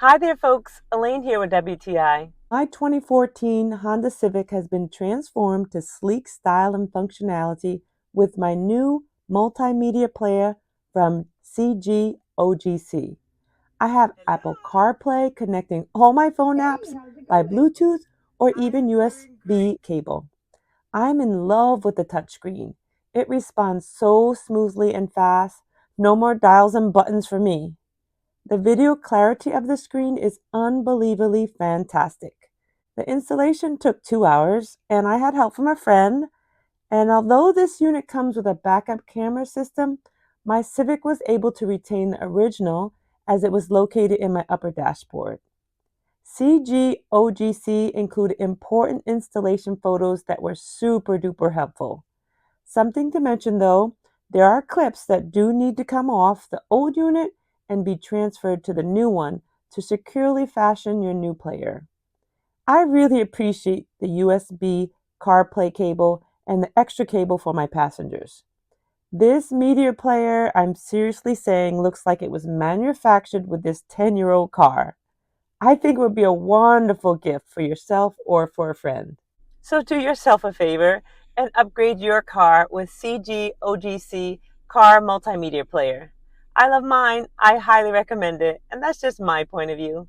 Hi there, folks. Elaine here with WTI. My 2014 Honda Civic has been transformed to sleek style and functionality with my new multimedia player from CGOGC. I have Apple CarPlay connecting all my phone apps by Bluetooth or even USB cable. I'm in love with the touchscreen. It responds so smoothly and fast. No more dials and buttons for me. The video clarity of the screen is unbelievably fantastic. The installation took 2 hours, and I had help from a friend. And although this unit comes with a backup camera system, my Civic was able to retain the original as it was located in my upper dashboard. CGOGC included important installation photos that were super duper helpful. Something to mention though, there are clips that do need to come off the old unit and be transferred to the new one to securely fashion your new player. I really appreciate the USB CarPlay cable and the extra cable for my passengers. This media player, I'm seriously saying, looks like it was manufactured with this 10-year-old car. I think it would be a wonderful gift for yourself or for a friend. So do yourself a favor and upgrade your car with CGOGC Car Multimedia Player. I love mine, I highly recommend it, and that's just my point of view.